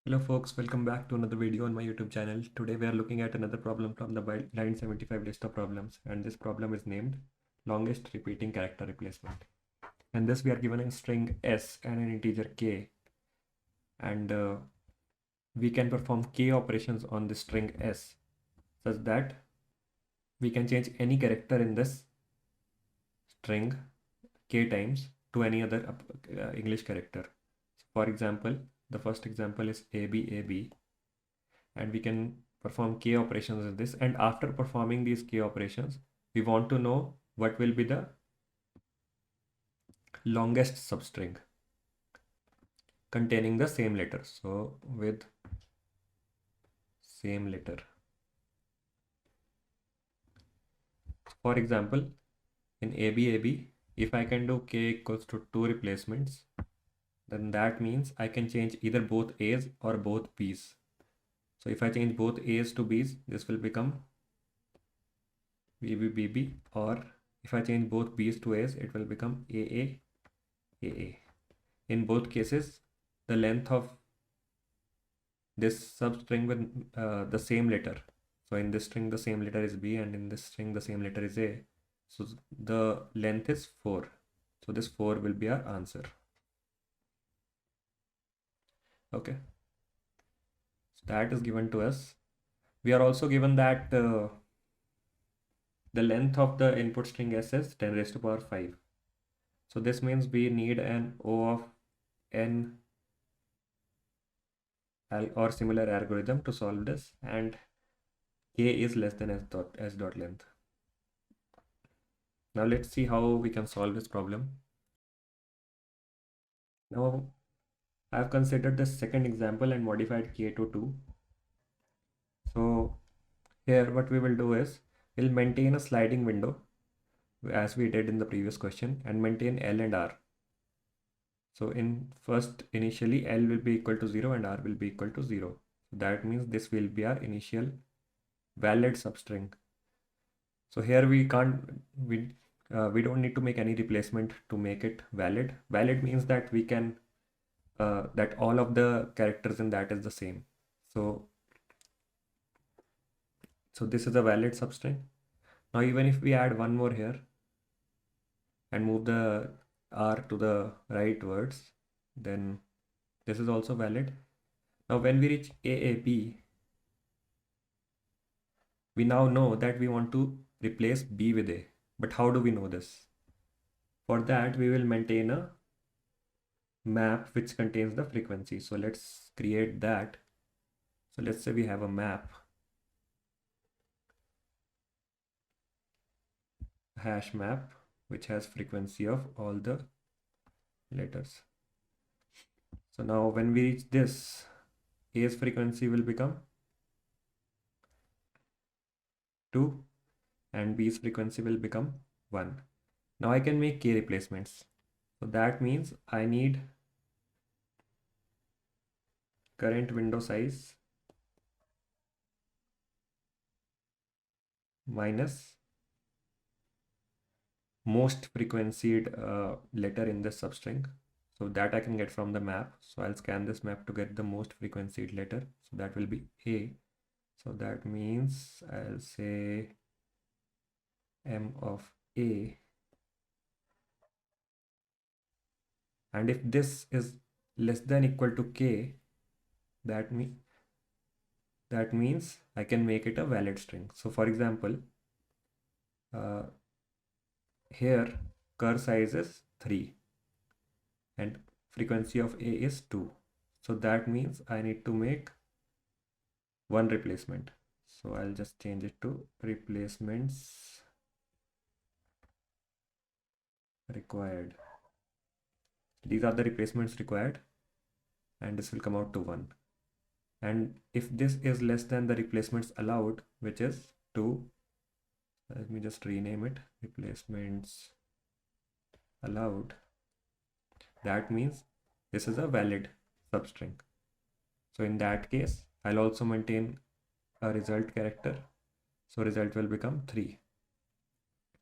Hello folks, welcome back to another video on my YouTube channel. Today we are looking at another problem from the line 75 list of problems, and this problem is named longest repeating character replacement. And this we are given a string s and an integer k, and we can perform k operations on the string s such that we can change any character in this string k times to any other English character. So for example, the first example is AB, and we can perform k operations in this, and after performing these k operations we want to know what will be the longest substring containing the same letter. So with same letter, for example, in AB, if I can do k equals to 2 replacements, then that means I can change either both A's or both B's. So if I change both A's to B's, this will become BB, or if I change both B's to A's, it will become AA. In both cases, the length of this substring with the same letter. So in this string, the same letter is B, and in this string, the same letter is A. So the length is 4. So this 4 will be our answer. Okay. So that is given to us. We are also given that the length of the input string S is 10 raised to power 5. So this means we need an O of n or similar algorithm to solve this, and k is less than s dot length. Now let's see how we can solve this problem. Now I have considered the second example and modified k to 2. So here what we will do is we'll maintain a sliding window as we did in the previous question, and maintain L and R. So initially L will be equal to 0 and R will be equal to 0. So that means this will be our initial valid substring. So here we don't need to make any replacement to make it valid. Valid means that we can that all of the characters in that is the same. So this is a valid substring. Now even if we add one more here and move the R to the rightwards, then this is also valid. Now when we reach AAB, we now know that we want to replace B with A. But how do we know this? For that, we will maintain a map which contains the frequency. So let's create that. So let's say we have a map, hash map, which has frequency of all the letters. So now when we reach this, A's frequency will become 2 and B's frequency will become 1. Now I can make k replacements. So that means I need current window size minus most frequencied letter in this substring. So that I can get from the map. So I'll scan this map to get the most frequencied letter. So that will be A. So that means I'll say M of A. And if this is less than equal to K, that means I can make it a valid string. So for example, here cur size is 3 and frequency of A is 2. So that means I need to make one replacement. So I'll just change it to replacements required. These are the replacements required, and this will come out to 1. And if this is less than the replacements allowed, which is 2, let me just rename it, replacements allowed, that means this is a valid substring. So in that case, I'll also maintain a result character. So result will become 3.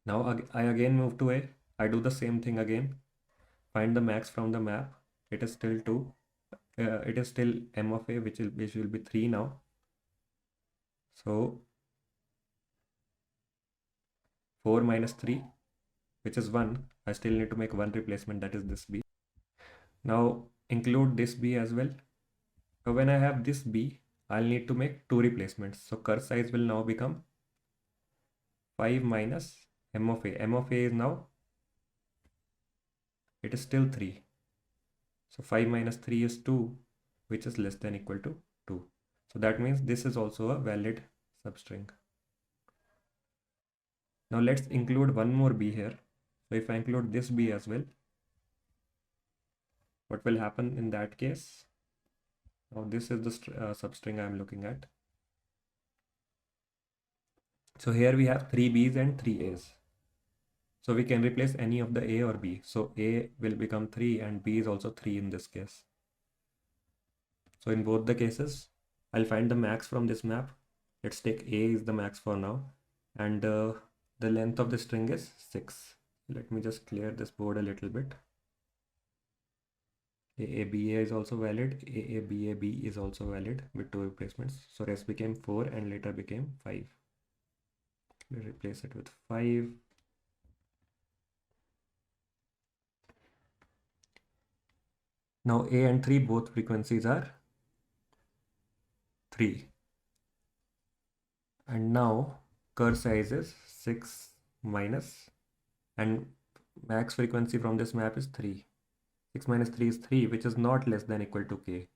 Now I again move to A. I do the same thing again. Find the max from the map. It is still 2. it is still m of a, which will be 3 now. So 4 minus 3, which is 1. I still need to make one replacement, that is this b. Now include this b as well. So when I have this b, I'll need to make two replacements. So curve size will now become 5 minus m of a. M of a is now, it is still 3. So 5 minus 3 is 2, which is less than equal to 2. So that means this is also a valid substring. Now let's include one more b here. So if I include this b as well, what will happen in that case? Now this is the substring I am looking at. So here we have 3 b's and 3 a's. So we can replace any of the a or b. So a will become 3 and b is also 3 in this case. So in both the cases, I'll find the max from this map. Let's take a is the max for now. And the length of the string is 6. Let me just clear this board a little bit. AABA is also valid. AABAB is also valid with two replacements. So rest became 4 and later became 5. We'll replace it with 5. Now A and 3 both frequencies are 3. And now curve size is 6 minus, and max frequency from this map is 3. 6 minus 3 is 3, which is not less than equal to k.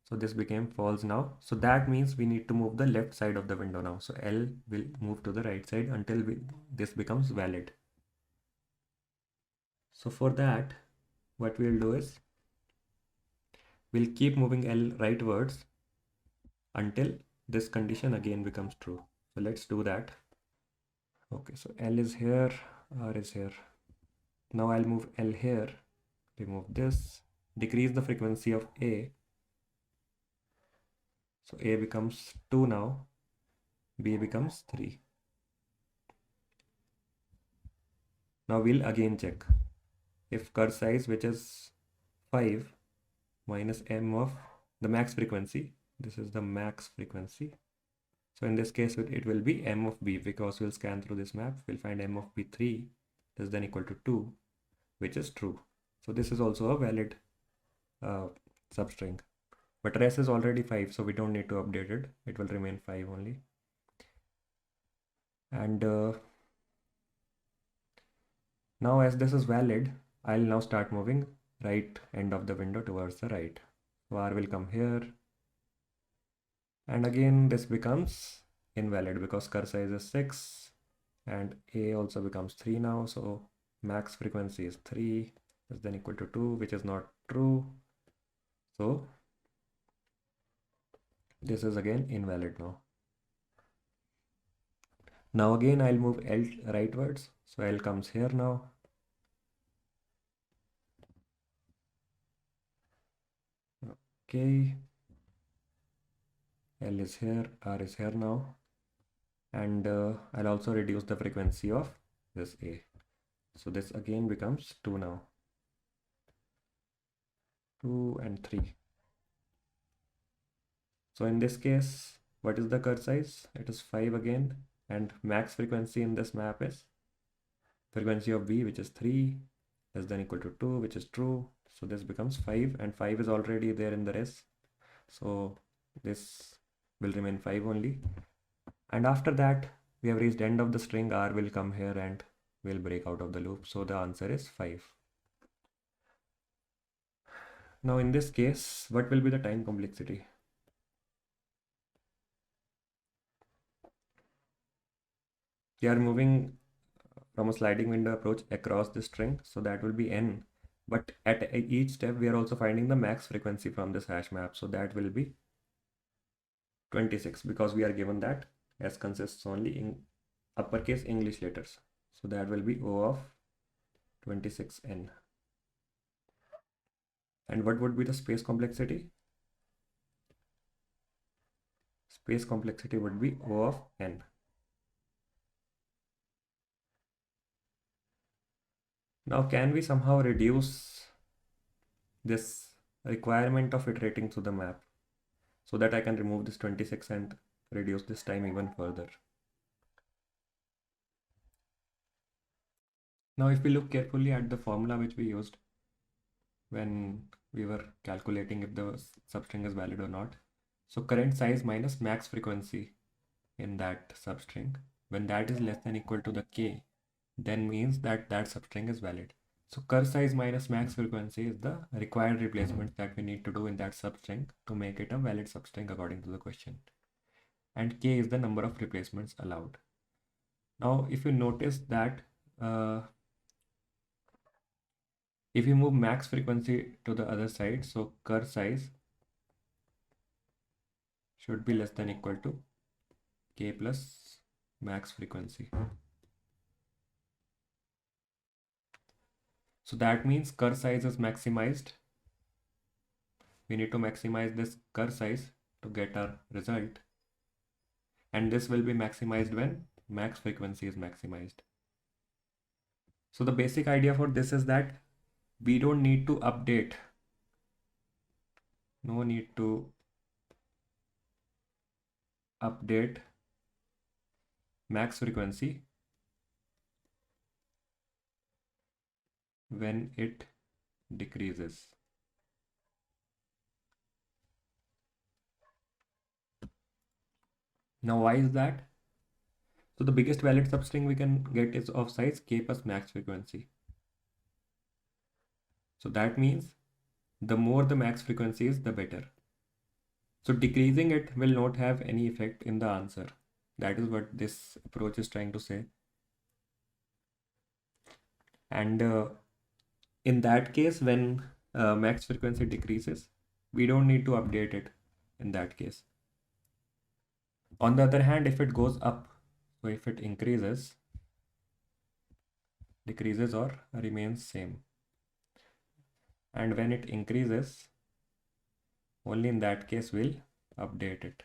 So this became false now. So that means we need to move the left side of the window now. So L will move to the right side until this becomes valid. So for that, what we'll do is we'll keep moving L rightwards until this condition again becomes true. So let's do that. Okay, so L is here, R is here. Now I'll move L here, remove this, decrease the frequency of A. So A becomes 2 now, B becomes 3. Now we'll again check. If curve size, which is 5 minus m of the max frequency, this is the max frequency. So in this case, it will be m of b, because we'll scan through this map. We'll find m of b 3 is then equal to 2, which is true. So this is also a valid substring. But res is already 5, so we don't need to update it. It will remain 5 only. And now as this is valid, I'll now start moving right end of the window towards the right. So R will come here. And again, this becomes invalid because curve size is 6 and A also becomes 3 now. So max frequency is 3 is then equal to 2, which is not true. So this is again invalid now. Now again, I'll move L rightwards. So L comes here now. Okay. L is here, R is here now. And I'll also reduce the frequency of this A. So this again becomes 2 now. 2 and 3. So in this case, what is the curve size? It is 5 again. And max frequency in this map is frequency of B, which is 3, less than equal to 2, which is true. So this becomes 5, and 5 is already there in the rest. So this will remain 5 only. And after that, we have reached end of the string. R will come here and will break out of the loop. So the answer is 5. Now in this case, what will be the time complexity? We are moving from a sliding window approach across the string. So that will be n. But at each step, we are also finding the max frequency from this hash map. So that will be 26, because we are given that S consists only in uppercase English letters. So that will be O of 26n. And what would be the space complexity? Space complexity would be O of n. Now, can we somehow reduce this requirement of iterating through the map so that I can remove this 26 and reduce this time even further. Now, if we look carefully at the formula which we used when we were calculating if the substring is valid or not. So current size minus max frequency in that substring, when that is less than equal to the k, then means that that substring is valid. So cur size minus max frequency is the required replacement that we need to do in that substring to make it a valid substring according to the question. And k is the number of replacements allowed. Now, if you notice that if you move max frequency to the other side, so cur size should be less than equal to k plus max frequency. So that means cur size is maximized. We need to maximize this cur size to get our result. And this will be maximized when max frequency is maximized. So the basic idea for this is that we don't need to update. No need to update max frequency when it decreases. Now, why is that? So the biggest valid substring we can get is of size k plus max frequency. So that means the more the max frequency is, the better. So decreasing it will not have any effect in the answer. That is what this approach is trying to say. And in that case, when max frequency decreases, we don't need to update it in that case. On the other hand, if it goes up, so if it increases, decreases or remains same, and when it increases, only in that case we'll update it.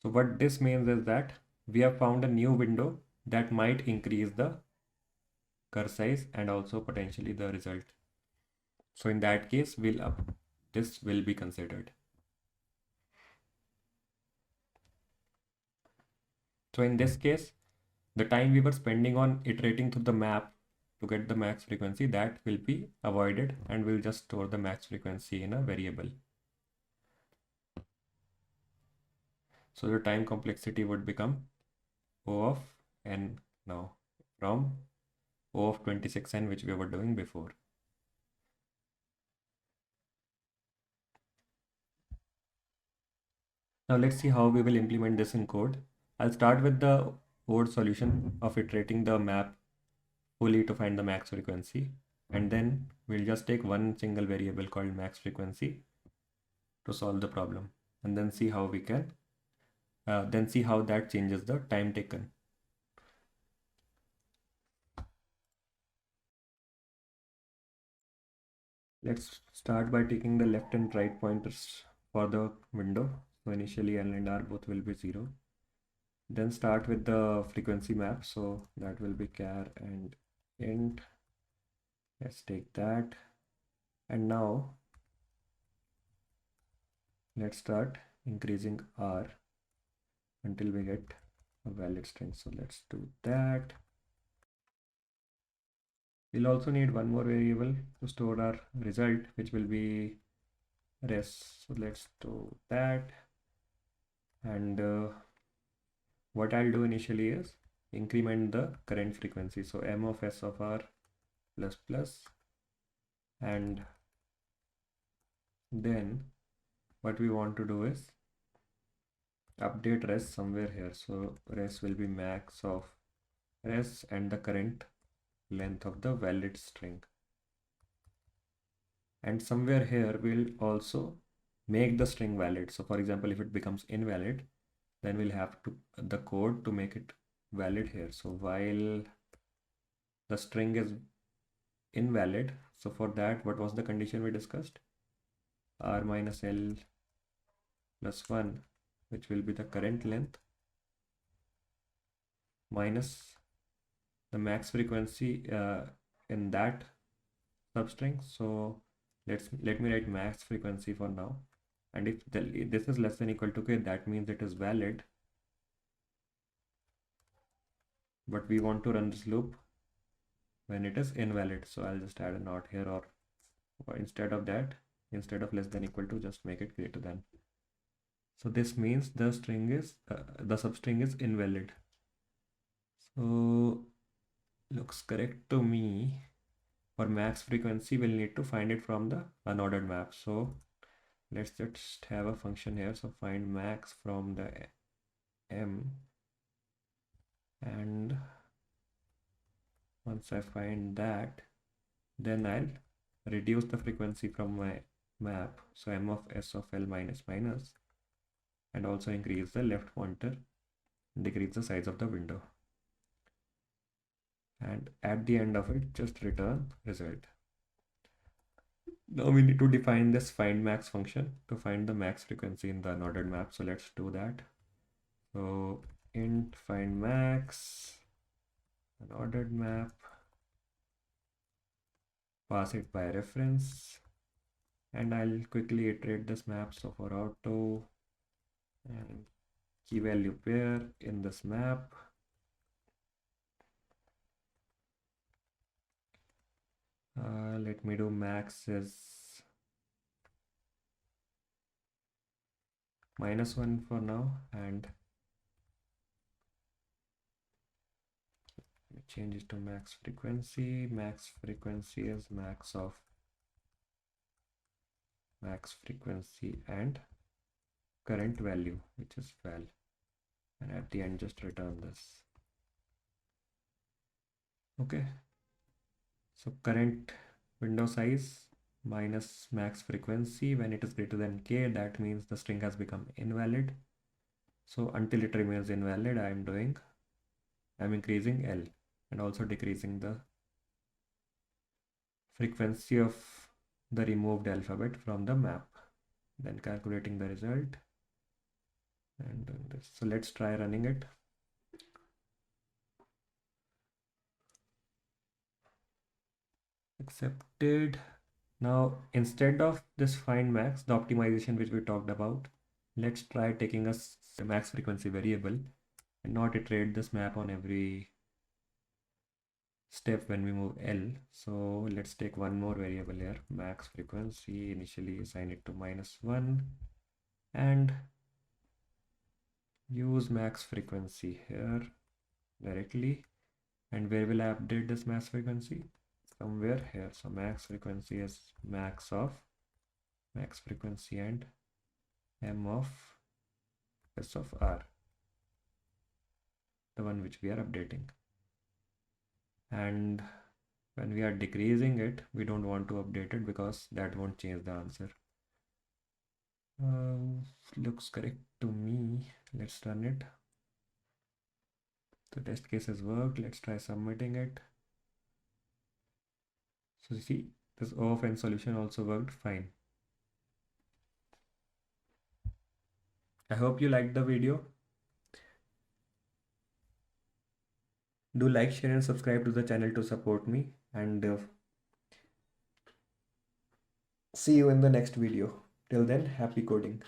So what this means is that we have found a new window that might increase the cur size and also potentially the result. So in that case, this will be considered. So in this case, the time we were spending on iterating through the map to get the max frequency, that will be avoided, and we'll just store the max frequency in a variable. So the time complexity would become O of n now from O of 26n, which we were doing before. Now let's see how we will implement this in code. I'll start with the code solution of iterating the map fully to find the max frequency, and then we'll just take one single variable called max frequency to solve the problem, and then see how we can see how that changes the time taken. Let's start by taking the left and right pointers for the window. So initially L and R both will be 0. Then start with the frequency map. So that will be char and int. Let's take that. And now let's start increasing R until we get a valid string. So let's do that. We'll also need one more variable to store our result, which will be res. So let's do that. And what I'll do initially is increment the current frequency. So m of s of r plus plus, and then what we want to do is update res somewhere here. So res will be max of res and the current length of the valid string. And somewhere here we'll also make the string valid. So for example, if it becomes invalid, then we'll have to the code to make it valid here. So while the string is invalid, so for that, what was the condition we discussed? R minus L plus 1 which will be the current length, minus the max frequency in that substring. So let me write max frequency for now. And if this is less than equal to k, that means it is valid. But we want to run this loop when it is invalid. So I'll just add a not here, or instead of that, instead of less than equal to, just make it greater than. So this means the string is the substring is invalid. So looks correct to me. For max frequency, we'll need to find it from the unordered map. So let's just have a function here. So find max from the m, and once I find that, then I'll reduce the frequency from my map. So m of s of l minus minus, and also increase the left pointer, decrease the size of the window. And at the end of it, just return result. Now we need to define this find max function to find the max frequency in the unordered map. So let's do that. So int find max, unordered map, pass it by reference, and I'll quickly iterate this map. So for auto and key value pair in this map, let me do max is -1 for now, and change it to max frequency. Max frequency is max of max frequency and current value, which is val, and at the end just return this. Okay, so current window size minus max frequency. When it is greater than k, that means the string has become invalid. So until it remains invalid, I'm increasing L and also decreasing the frequency of the removed alphabet from the map, then calculating the result and doing this. So let's try running it. Accepted. Now instead of this find max, the optimization which we talked about, let's try taking a max frequency variable and not iterate this map on every step when we move L. So let's take one more variable here, max frequency. Initially assign it to -1 and use max frequency here directly. And where will I update this max frequency? Somewhere here. So max frequency is max of max frequency and m of s of r, the one which we are updating. And when we are decreasing it, we don't want to update it because that won't change the answer. Looks correct to me. Let's run it. The test case has worked. Let's try submitting it. So you see, this O of n solution also worked fine. I hope you liked the video. Do like, share and subscribe to the channel to support me, and see you in the next video. Till then, happy coding.